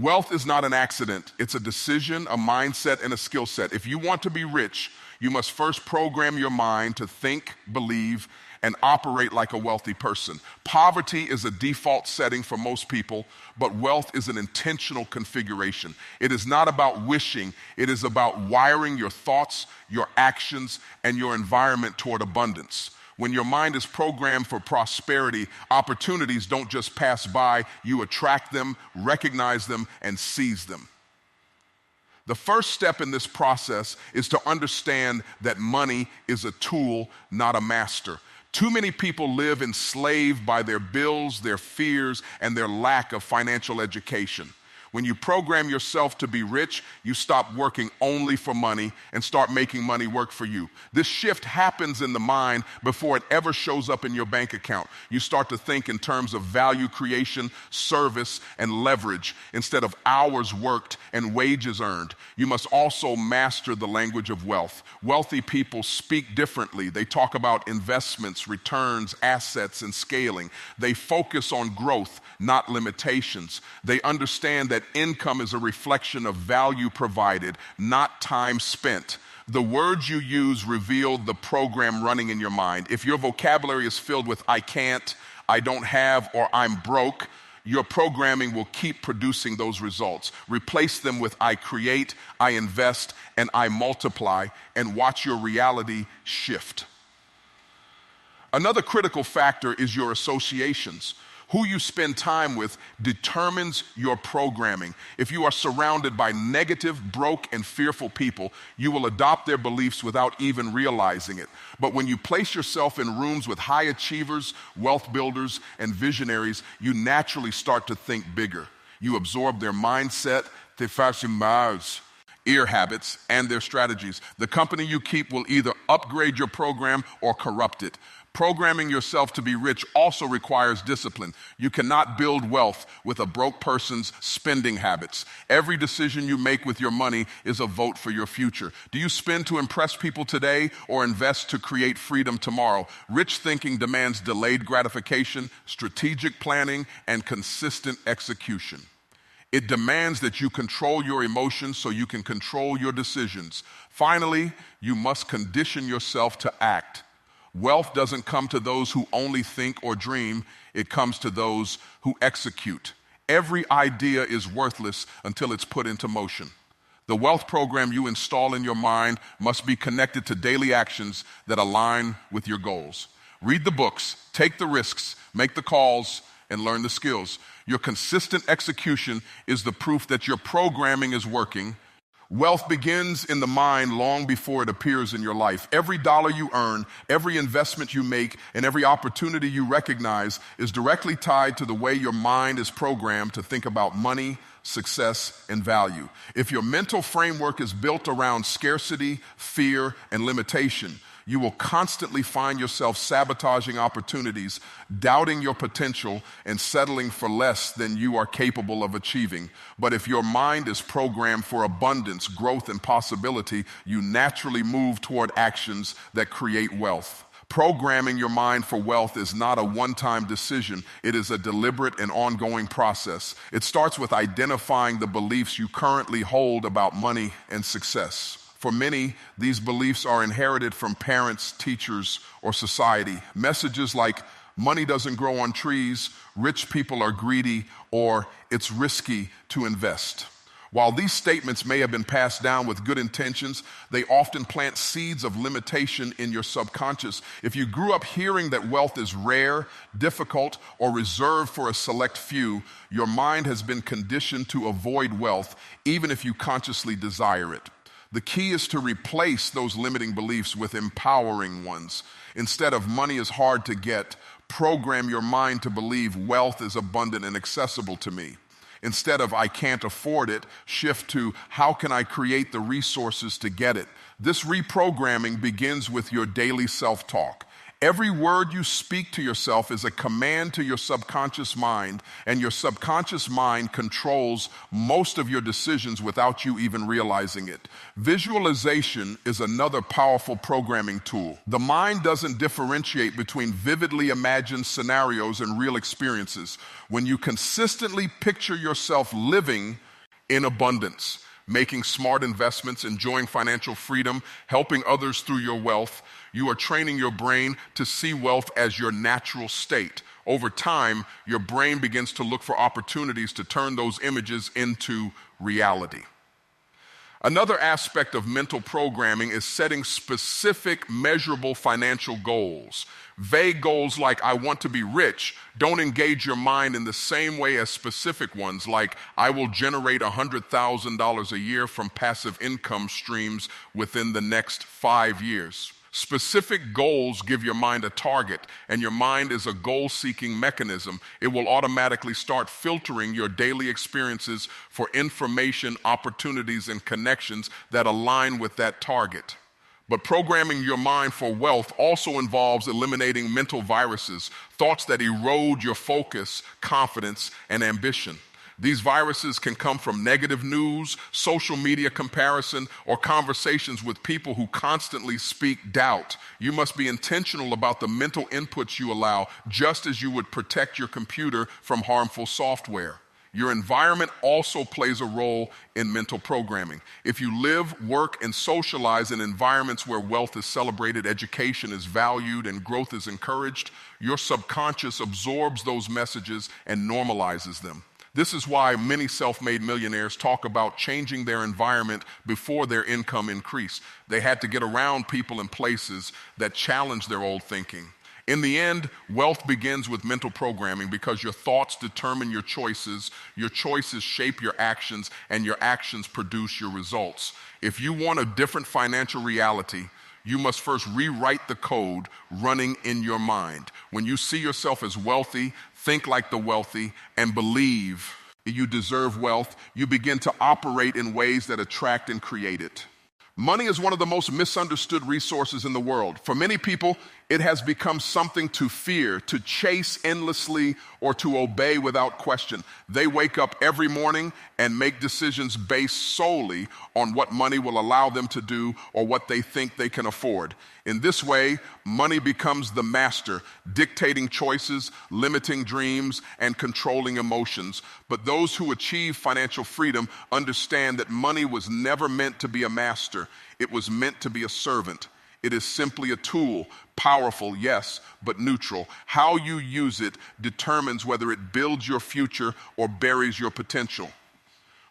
Wealth is not an accident. It's a decision, a mindset, and a skill set. If you want to be rich, you must first program your mind to think, believe, and operate like a wealthy person. Poverty is a default setting for most people, but wealth is an intentional configuration. It is not about wishing. It is about wiring your thoughts, your actions, and your environment toward abundance. When your mind is programmed for prosperity, opportunities don't just pass by. You attract them, recognize them, and seize them. The first step in this process is to understand that money is a tool, not a master. Too many people live enslaved by their bills, their fears, and their lack of financial education. When you program yourself to be rich, you stop working only for money and start making money work for you. This shift happens in the mind before it ever shows up in your bank account. You start to think in terms of value creation, service, and leverage instead of hours worked and wages earned. You must also master the language of wealth. Wealthy people speak differently. They talk about investments, returns, assets, and scaling. They focus on growth, not limitations. They understand that income is a reflection of value provided, not time spent. The words you use reveal the program running in your mind. If your vocabulary is filled with I can't, I don't have, or I'm broke, your programming will keep producing those results. Replace them with I create, I invest, and I multiply, and watch your reality shift. Another critical factor is your associations. Who you spend time with determines your programming. If you are surrounded by negative, broke, and fearful people, you will adopt their beliefs without even realizing it. But when you place yourself in rooms with high achievers, wealth builders, and visionaries, you naturally start to think bigger. You absorb their mindset, ear habits, and their strategies. The company you keep will either upgrade your program or corrupt it. Programming yourself to be rich also requires discipline. You cannot build wealth with a broke person's spending habits. Every decision you make with your money is a vote for your future. Do you spend to impress people today or invest to create freedom tomorrow? Rich thinking demands delayed gratification, strategic planning, and consistent execution. It demands that you control your emotions so you can control your decisions. Finally, you must condition yourself to act. Wealth doesn't come to those who only think or dream. It comes to those who execute. Every idea is worthless until it's put into motion. The wealth program you install in your mind must be connected to daily actions that align with your goals. Read the books, take the risks, make the calls, and learn the skills. Your consistent execution is the proof that your programming is working. Wealth begins in the mind long before it appears in your life. Every dollar you earn, every investment you make, and every opportunity you recognize is directly tied to the way your mind is programmed to think about money, success, and value. If your mental framework is built around scarcity, fear, and limitation, you will constantly find yourself sabotaging opportunities, doubting your potential, and settling for less than you are capable of achieving. But if your mind is programmed for abundance, growth, and possibility, you naturally move toward actions that create wealth. Programming your mind for wealth is not a one-time decision. It is a deliberate and ongoing process. It starts with identifying the beliefs you currently hold about money and success. For many, these beliefs are inherited from parents, teachers, or society. Messages like money doesn't grow on trees, rich people are greedy, or it's risky to invest. While these statements may have been passed down with good intentions, they often plant seeds of limitation in your subconscious. If you grew up hearing that wealth is rare, difficult, or reserved for a select few, your mind has been conditioned to avoid wealth, even if you consciously desire it. The key is to replace those limiting beliefs with empowering ones. Instead of money is hard to get, program your mind to believe wealth is abundant and accessible to me. Instead of I can't afford it, shift to how can I create the resources to get it? This reprogramming begins with your daily self-talk. Every word you speak to yourself is a command to your subconscious mind, and your subconscious mind controls most of your decisions without you even realizing it. Visualization is another powerful programming tool. The mind doesn't differentiate between vividly imagined scenarios and real experiences. When you consistently picture yourself living in abundance, making smart investments, enjoying financial freedom, helping others through your wealth. You are training your brain to see wealth as your natural state. Over time, your brain begins to look for opportunities to turn those images into reality. Another aspect of mental programming is setting specific, measurable financial goals. Vague goals like "I want to be rich" don't engage your mind in the same way as specific ones like "I will generate $100,000 a year from passive income streams within the next 5 years. Specific goals give your mind a target, and your mind is a goal-seeking mechanism. It will automatically start filtering your daily experiences for information, opportunities, and connections that align with that target. But programming your mind for wealth also involves eliminating mental viruses, thoughts that erode your focus, confidence, and ambition. These viruses can come from negative news, social media comparison, or conversations with people who constantly speak doubt. You must be intentional about the mental inputs you allow, just as you would protect your computer from harmful software. Your environment also plays a role in mental programming. If you live, work, and socialize in environments where wealth is celebrated, education is valued, and growth is encouraged, your subconscious absorbs those messages and normalizes them. This is why many self-made millionaires talk about changing their environment before their income increased. They had to get around people and places that challenge their old thinking. In the end, wealth begins with mental programming because your thoughts determine your choices shape your actions, and your actions produce your results. If you want a different financial reality, you must first rewrite the code running in your mind. When you see yourself as wealthy, think like the wealthy, and believe you deserve wealth, you begin to operate in ways that attract and create it. Money is one of the most misunderstood resources in the world. For many people, it has become something to fear, to chase endlessly, or to obey without question. They wake up every morning and make decisions based solely on what money will allow them to do or what they think they can afford. In this way, money becomes the master, dictating choices, limiting dreams, and controlling emotions. But those who achieve financial freedom understand that money was never meant to be a master. It was meant to be a servant. It is simply a tool, powerful, yes, but neutral. How you use it determines whether it builds your future or buries your potential.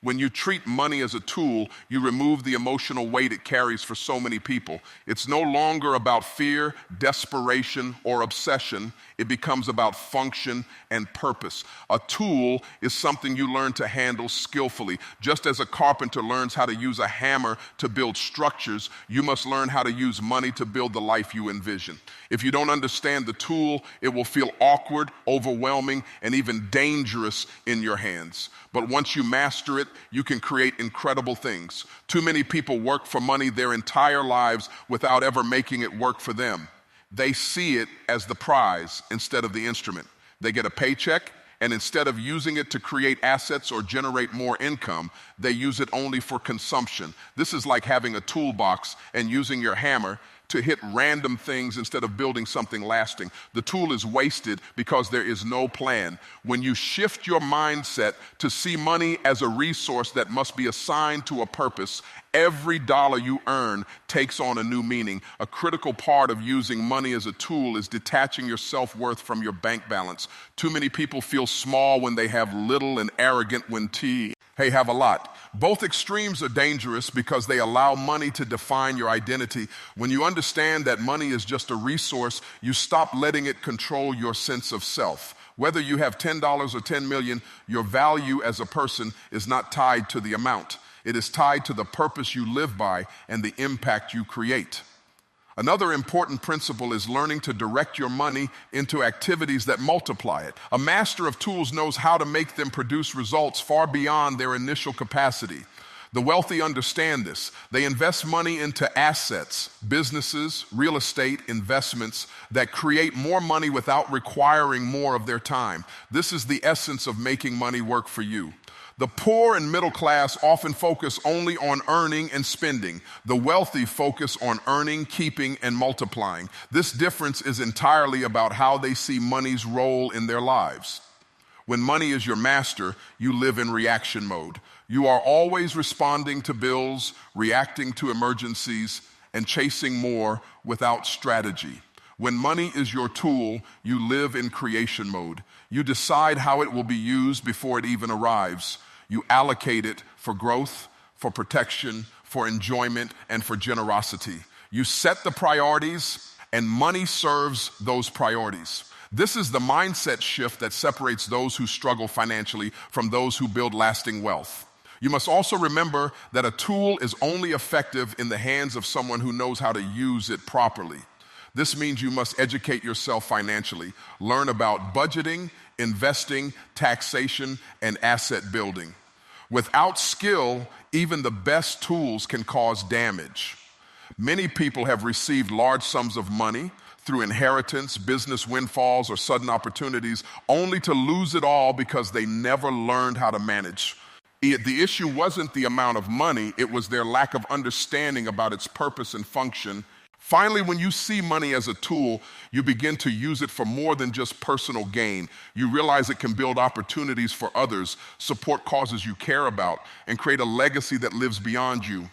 When you treat money as a tool, you remove the emotional weight it carries for so many people. It's no longer about fear, desperation, or obsession. It becomes about function and purpose. A tool is something you learn to handle skillfully. Just as a carpenter learns how to use a hammer to build structures, you must learn how to use money to build the life you envision. If you don't understand the tool, it will feel awkward, overwhelming, and even dangerous in your hands. But once you master it, you can create incredible things. Too many people work for money their entire lives without ever making it work for them. They see it as the prize instead of the instrument. They get a paycheck, and instead of using it to create assets or generate more income, they use it only for consumption. This is like having a toolbox and using your hammer to hit random things instead of building something lasting. The tool is wasted because there is no plan. When you shift your mindset to see money as a resource that must be assigned to a purpose, every dollar you earn takes on a new meaning. A critical part of using money as a tool is detaching your self-worth from your bank balance. Too many people feel small when they have little and arrogant when they have a lot. Both extremes are dangerous because they allow money to define your identity. When you understand that money is just a resource, you stop letting it control your sense of self. Whether you have $10 or 10 million, your value as a person is not tied to the amount. It is tied to the purpose you live by and the impact you create. Another important principle is learning to direct your money into activities that multiply it. A master of tools knows how to make them produce results far beyond their initial capacity. The wealthy understand this. They invest money into assets, businesses, real estate, investments that create more money without requiring more of their time. This is the essence of making money work for you. The poor and middle class often focus only on earning and spending. The wealthy focus on earning, keeping, and multiplying. This difference is entirely about how they see money's role in their lives. When money is your master, you live in reaction mode. You are always responding to bills, reacting to emergencies, and chasing more without strategy. When money is your tool, you live in creation mode. You decide how it will be used before it even arrives. You allocate it for growth, for protection, for enjoyment, and for generosity. You set the priorities, and money serves those priorities. This is the mindset shift that separates those who struggle financially from those who build lasting wealth. You must also remember that a tool is only effective in the hands of someone who knows how to use it properly. This means you must educate yourself financially, learn about budgeting, investing, taxation, and asset building. Without skill, even the best tools can cause damage. Many people have received large sums of money through inheritance, business windfalls, or sudden opportunities, only to lose it all because they never learned how to manage. The issue wasn't the amount of money, it was their lack of understanding about its purpose and function. Finally, when you see money as a tool, you begin to use it for more than just personal gain. You realize it can build opportunities for others, support causes you care about, and create a legacy that lives beyond you.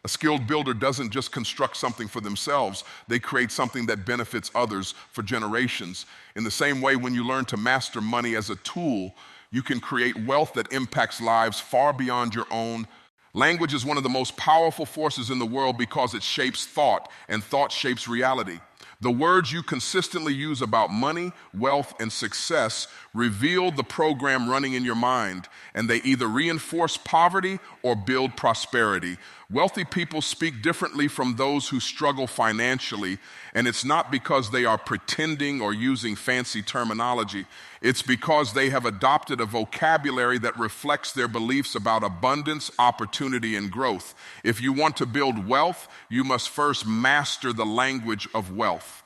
A skilled builder doesn't just construct something for themselves, they create something that benefits others for generations. In the same way, when you learn to master money as a tool, you can create wealth that impacts lives far beyond your own. Language is one of the most powerful forces in the world because it shapes thought, and thought shapes reality. The words you consistently use about money, wealth, and success reveal the program running in your mind, and they either reinforce poverty or build prosperity. Wealthy people speak differently from those who struggle financially, and it's not because they are pretending or using fancy terminology. It's because they have adopted a vocabulary that reflects their beliefs about abundance, opportunity, and growth. If you want to build wealth, you must first master the language of wealth.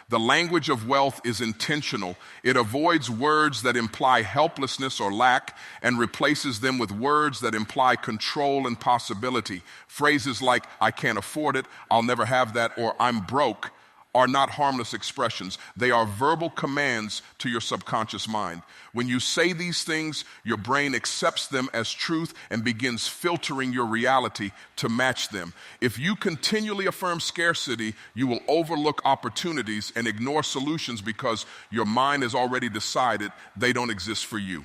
The language of wealth is intentional. It avoids words that imply helplessness or lack and replaces them with words that imply control and possibility. Phrases like, I can't afford it, I'll never have that, or I'm broke are not harmless expressions. They are verbal commands to your subconscious mind. When you say these things, your brain accepts them as truth and begins filtering your reality to match them. If you continually affirm scarcity, you will overlook opportunities and ignore solutions because your mind has already decided they don't exist for you.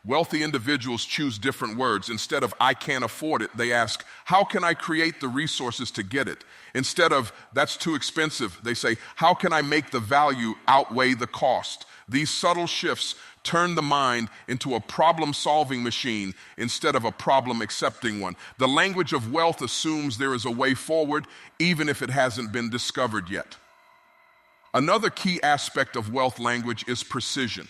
Wealthy individuals choose different words. Instead of, I can't afford it, they ask, how can I create the resources to get it? Instead of, that's too expensive, they say, how can I make the value outweigh the cost? These subtle shifts turn the mind into a problem-solving machine instead of a problem-accepting one. The language of wealth assumes there is a way forward, even if it hasn't been discovered yet. Another key aspect of wealth language is precision.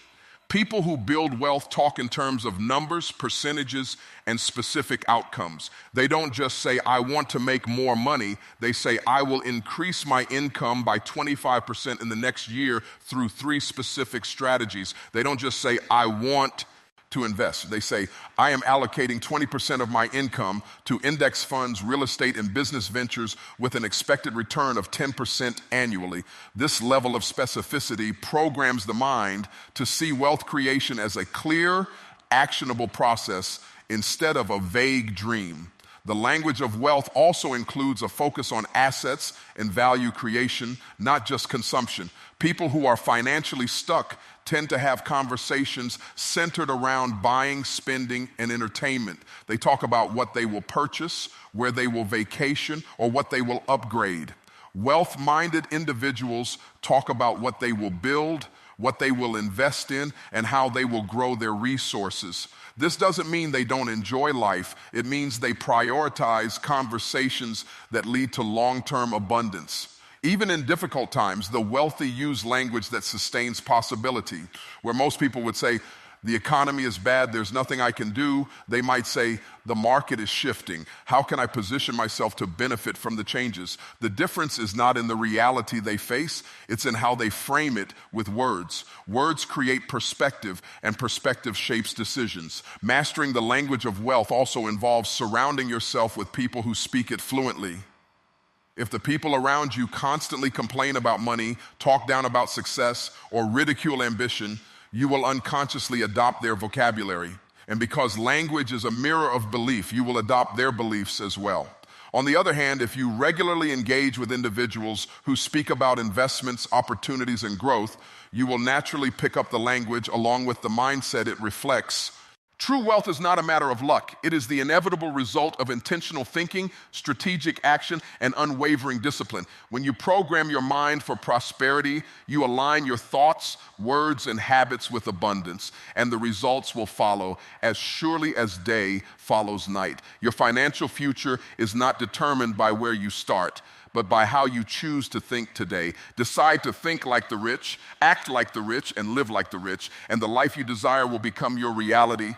People who build wealth talk in terms of numbers, percentages, and specific outcomes. They don't just say, I want to make more money. They say, I will increase my income by 25% in the next year through 3 specific strategies. They don't just say, I want to invest. They say, I am allocating 20% of my income to index funds, real estate, and business ventures with an expected return of 10% annually. This level of specificity programs the mind to see wealth creation as a clear, actionable process instead of a vague dream. The language of wealth also includes a focus on assets and value creation, not just consumption. People who are financially stuck tend to have conversations centered around buying, spending, and entertainment. They talk about what they will purchase, where they will vacation, or what they will upgrade. Wealth-minded individuals talk about what they will build, what they will invest in, and how they will grow their resources. This doesn't mean they don't enjoy life. It means they prioritize conversations that lead to long-term abundance. Even in difficult times, the wealthy use language that sustains possibility. Where most people would say, the economy is bad, there's nothing I can do, they might say, the market is shifting. How can I position myself to benefit from the changes? The difference is not in the reality they face, it's in how they frame it with words. Words create perspective, and perspective shapes decisions. Mastering the language of wealth also involves surrounding yourself with people who speak it fluently. If the people around you constantly complain about money, talk down about success, or ridicule ambition, you will unconsciously adopt their vocabulary. And because language is a mirror of belief, you will adopt their beliefs as well. On the other hand, if you regularly engage with individuals who speak about investments, opportunities, and growth, you will naturally pick up the language along with the mindset it reflects. True wealth is not a matter of luck. It is the inevitable result of intentional thinking, strategic action, and unwavering discipline. When you program your mind for prosperity, you align your thoughts, words, and habits with abundance, and the results will follow as surely as day follows night. Your financial future is not determined by where you start, but by how you choose to think today. Decide to think like the rich, act like the rich, and live like the rich, and the life you desire will become your reality